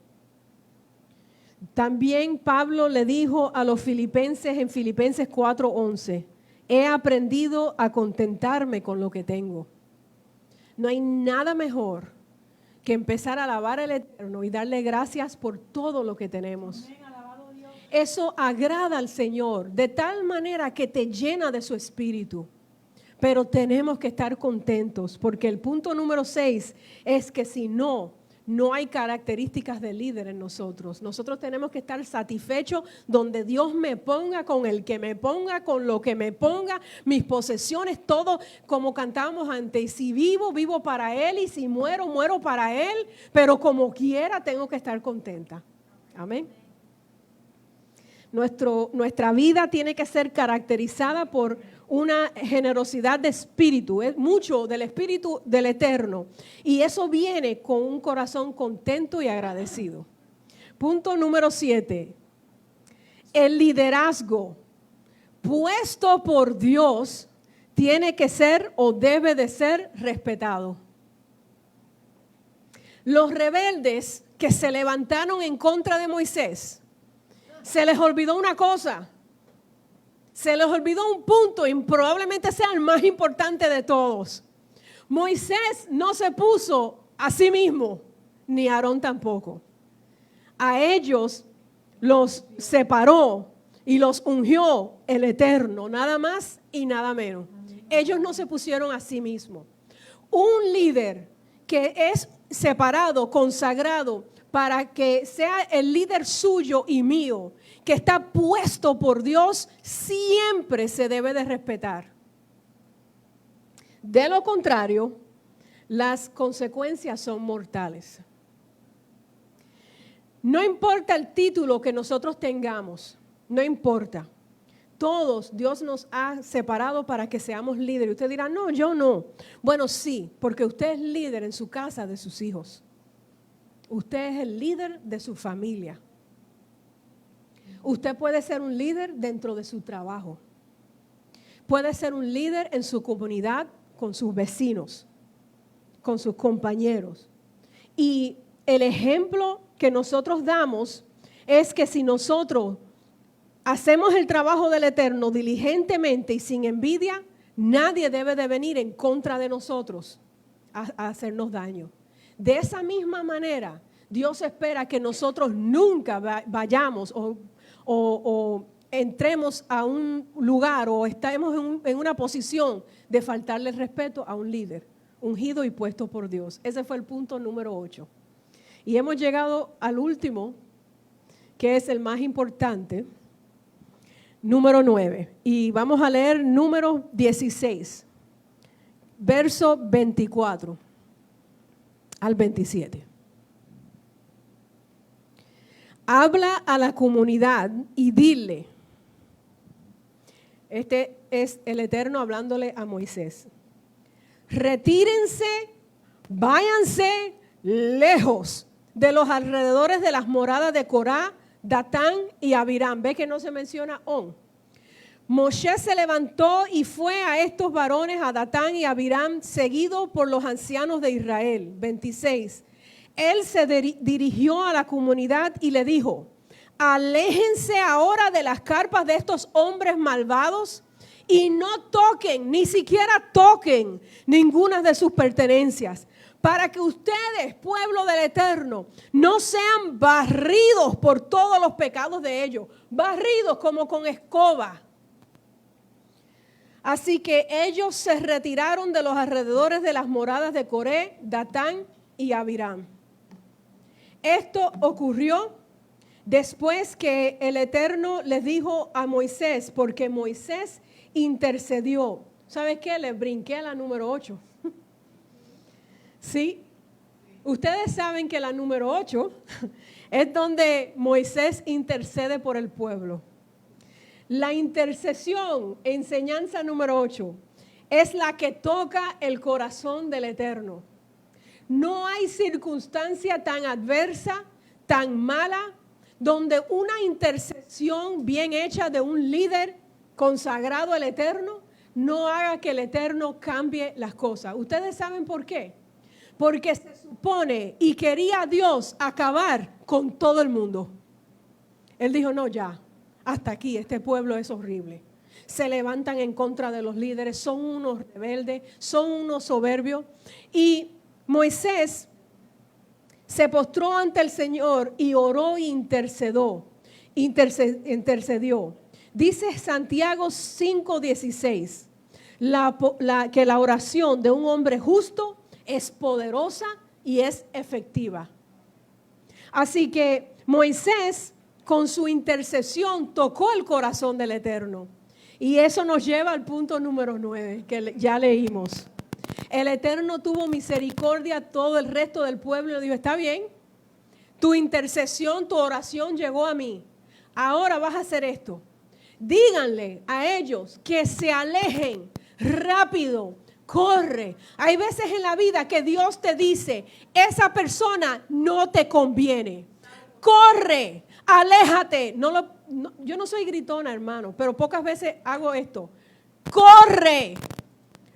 [SPEAKER 2] También Pablo le dijo a los filipenses en Filipenses 4:11, he aprendido a contentarme con lo que tengo. No hay nada mejor que empezar a alabar al Eterno y darle gracias por todo lo que tenemos. Eso agrada al Señor de tal manera que te llena de su espíritu. Pero tenemos que estar contentos porque el punto número 6 es que si no, no hay características de líder en nosotros. Nosotros tenemos que estar satisfechos donde Dios me ponga, con el que me ponga, con lo que me ponga, mis posesiones, todo como cantábamos antes. Y si vivo, vivo para Él, y si muero, muero para Él, pero como quiera tengo que estar contenta. Amén. Nuestra vida tiene que ser caracterizada por una generosidad de espíritu, es mucho del espíritu del Eterno, y eso viene con un corazón contento y agradecido. Punto número 7, el liderazgo puesto por Dios tiene que ser o debe de ser respetado. Los rebeldes que se levantaron en contra de Moisés, se les olvidó una cosa. Se les olvidó un punto y probablemente sea el más importante de todos. Moisés no se puso a sí mismo, ni Aarón tampoco. A ellos los separó y los ungió el Eterno, nada más y nada menos. Ellos no se pusieron a sí mismos. Un líder que es separado, consagrado, para que sea el líder suyo y mío, que está puesto por Dios, siempre se debe de respetar. De lo contrario, las consecuencias son mortales. No importa el título que nosotros tengamos, no importa. Todos, Dios nos ha separado para que seamos líderes. Usted dirá, no, yo no. Bueno, sí, porque usted es líder en su casa de sus hijos. Usted es el líder de su familia. Usted puede ser un líder dentro de su trabajo. Puede ser un líder en su comunidad, con sus vecinos, con sus compañeros. Y el ejemplo que nosotros damos es que si nosotros hacemos el trabajo del Eterno diligentemente y sin envidia, nadie debe de venir en contra de nosotros a hacernos daño. De esa misma manera, Dios espera que nosotros nunca vayamos o entremos a un lugar o estemos en una posición de faltarle respeto a un líder ungido y puesto por Dios. Ese fue el punto número 8. Y hemos llegado al último, que es el más importante, número 9. Y vamos a leer número 16, verso 24 al 27. Habla a la comunidad y dile, este es el Eterno hablándole a Moisés, retírense, váyanse lejos de los alrededores de las moradas de Corá, Datán y Abiram. ¿Ve que no se menciona On? Moshe se levantó y fue a estos varones, a Datán y Abiram, seguido por los ancianos de Israel. 26. Él se dirigió a la comunidad y le dijo, aléjense ahora de las carpas de estos hombres malvados y no toquen, ni siquiera toquen ninguna de sus pertenencias, para que ustedes, pueblo del Eterno, no sean barridos por todos los pecados de ellos, barridos como con escoba. Así que ellos se retiraron de los alrededores de las moradas de Coré, Datán y Abiram. Esto ocurrió después que el Eterno les dijo a Moisés, porque Moisés intercedió. ¿Sabes qué? Les brinqué a la número 8. ¿Sí? Ustedes saben que la número 8 es donde Moisés intercede por el pueblo. La intercesión, enseñanza número 8, es la que toca el corazón del Eterno. No hay circunstancia tan adversa, tan mala, donde una intercesión bien hecha de un líder consagrado al Eterno no haga que el Eterno cambie las cosas. ¿Ustedes saben por qué? Porque se supone y quería Dios acabar con todo el mundo. Él dijo, no, ya, hasta aquí, este pueblo es horrible. Se levantan en contra de los líderes, son unos rebeldes, son unos soberbios. Y Moisés se postró ante el Señor y oró e intercedió. Dice Santiago 5:16, que la oración de un hombre justo es poderosa y es efectiva. Así que Moisés, con su intercesión, tocó el corazón del Eterno. Y eso nos lleva al punto número 9, que ya leímos. El Eterno tuvo misericordia a todo el resto del pueblo y dijo, está bien, tu intercesión, tu oración llegó a mí. Ahora vas a hacer esto. Díganle a ellos que se alejen rápido, corre. Hay veces en la vida que Dios te dice, esa persona no te conviene. Corre, aléjate. Yo no soy gritona, hermano, pero pocas veces hago esto. Corre,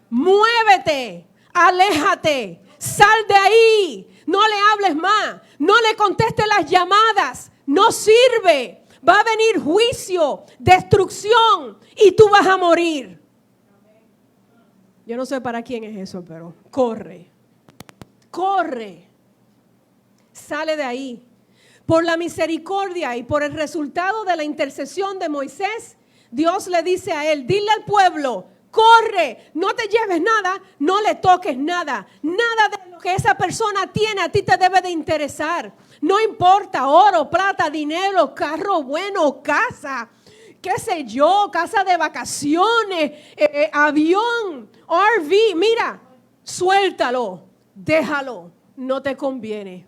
[SPEAKER 2] muévete, aléjate, sal de ahí. No le hables más, no le contestes las llamadas, no sirve. Va a venir juicio, destrucción y tú vas a morir. Yo no sé para quién es eso, pero corre, corre, sale de ahí. Por la misericordia y por el resultado de la intercesión de Moisés, Dios le dice a él, dile al pueblo, corre, no te lleves nada, no le toques nada. Nada de lo que esa persona tiene a ti te debe de interesar. No importa, oro, plata, dinero, carro bueno, casa, qué sé yo, casa de vacaciones, avión, RV. Mira, suéltalo, déjalo, no te conviene.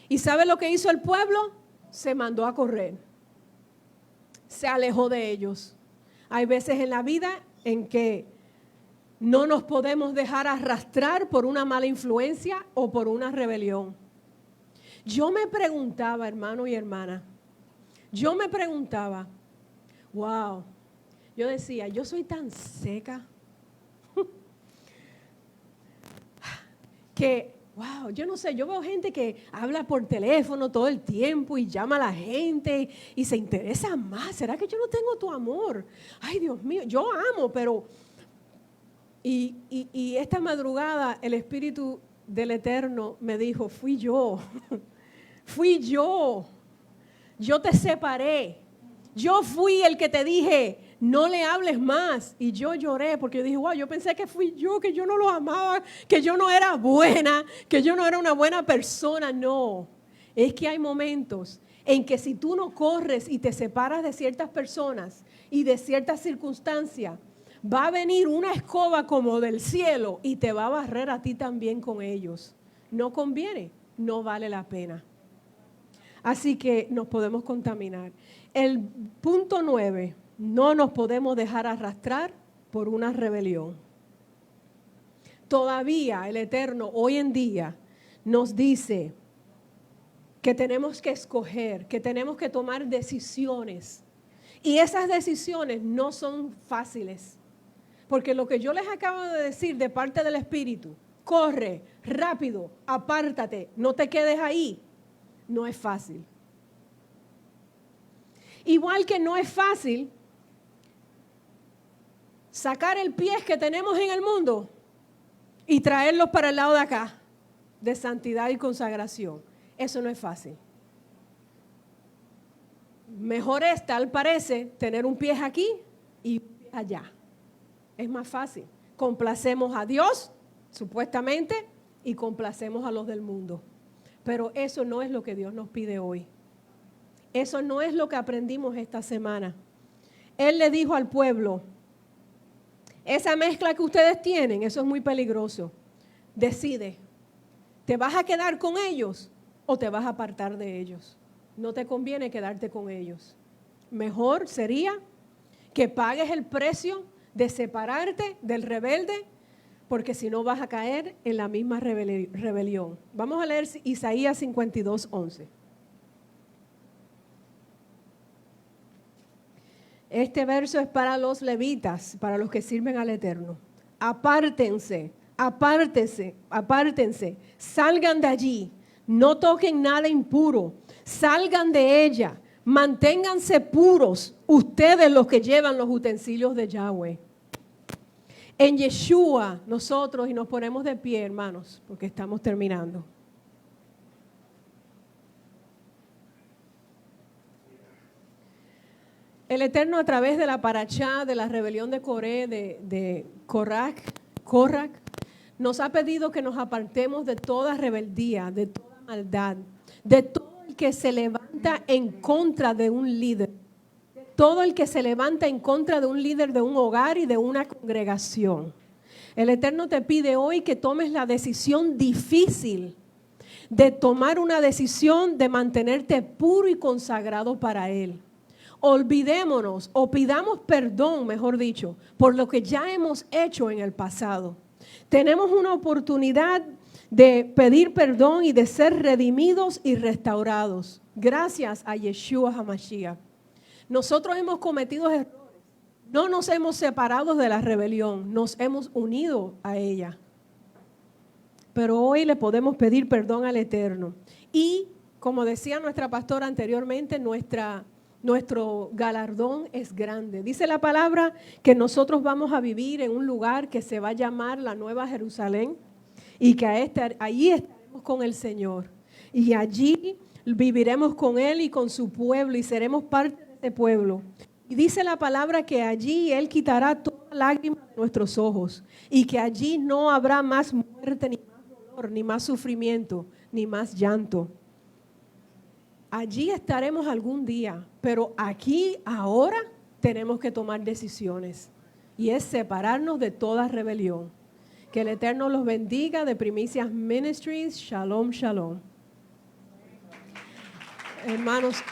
[SPEAKER 2] ¿Y sabe lo que hizo el pueblo? Se mandó a correr. Se alejó de ellos. Hay veces en la vida en que no nos podemos dejar arrastrar por una mala influencia o por una rebelión. Yo me preguntaba, hermano y hermana, wow, yo decía, yo soy tan seca que, wow, yo no sé, yo veo gente que habla por teléfono todo el tiempo y llama a la gente y se interesa más. ¿Será que yo no tengo tu amor? Ay, Dios mío, yo amo, pero... Y esta madrugada el Espíritu del Eterno me dijo, fui yo, yo te separé, yo fui el que te dije, no le hables más. Y yo lloré porque yo dije, wow, yo pensé que fui yo, que yo no lo amaba, que yo no era buena, que yo no era una buena persona. No, es que hay momentos en que si tú no corres y te separas de ciertas personas y de ciertas circunstancias, va a venir una escoba como del cielo y te va a barrer a ti también con ellos. No conviene, no vale la pena. Así que nos podemos contaminar. El punto 9, no nos podemos dejar arrastrar por una rebelión. Todavía el Eterno hoy en día nos dice que tenemos que escoger, que tenemos que tomar decisiones. Y esas decisiones no son fáciles. Porque lo que yo les acabo de decir de parte del Espíritu, corre, rápido, apártate, no te quedes ahí, no es fácil. Igual que no es fácil sacar el pie que tenemos en el mundo y traerlos para el lado de acá, de santidad y consagración. Eso no es fácil. Mejor es, tal parece, tener un pie aquí y un pie allá. Es más fácil. Complacemos a Dios, supuestamente, y complacemos a los del mundo. Pero eso no es lo que Dios nos pide hoy. Eso no es lo que aprendimos esta semana. Él le dijo al pueblo, esa mezcla que ustedes tienen, eso es muy peligroso. Decide, ¿te vas a quedar con ellos o te vas a apartar de ellos? No te conviene quedarte con ellos. Mejor sería que pagues el precio de separarte del rebelde, porque si no vas a caer en la misma rebelión. Vamos a leer Isaías 52:11. Este verso es para los levitas, para los que sirven al Eterno. Apártense, apártense, apártense, salgan de allí, no toquen nada impuro, salgan de ella, manténganse puros, ustedes los que llevan los utensilios de Yahweh. En Yeshua nosotros, y nos ponemos de pie, hermanos, porque estamos terminando. El Eterno, a través de la parachá, de la rebelión de Coré, de Corach, nos ha pedido que nos apartemos de toda rebeldía, de toda maldad, de todo el el que se levanta en contra de un líder. Todo el que se levanta en contra de un líder de un hogar y de una congregación. El Eterno te pide hoy que tomes la decisión difícil de tomar una decisión de mantenerte puro y consagrado para Él. Olvidémonos o pidamos perdón, mejor dicho, por lo que ya hemos hecho en el pasado. Tenemos una oportunidad de pedir perdón y de ser redimidos y restaurados. Gracias a Yeshua HaMashiach. Nosotros hemos cometido errores. No nos hemos separado de la rebelión, nos hemos unido a ella. Pero hoy le podemos pedir perdón al Eterno. Y, como decía nuestra pastora anteriormente, nuestro galardón es grande. Dice la palabra que nosotros vamos a vivir en un lugar que se va a llamar la Nueva Jerusalén y que allí estaremos con el Señor. Y allí viviremos con Él y con su pueblo y seremos parte de ese pueblo. Y dice la palabra que allí Él quitará toda lágrima de nuestros ojos y que allí no habrá más muerte, ni más dolor, ni más sufrimiento, ni más llanto. Allí estaremos algún día, pero aquí, ahora, tenemos que tomar decisiones. Y es separarnos de toda rebelión. Que el Eterno los bendiga. De Primicias Ministries. Shalom, shalom. Hermanos.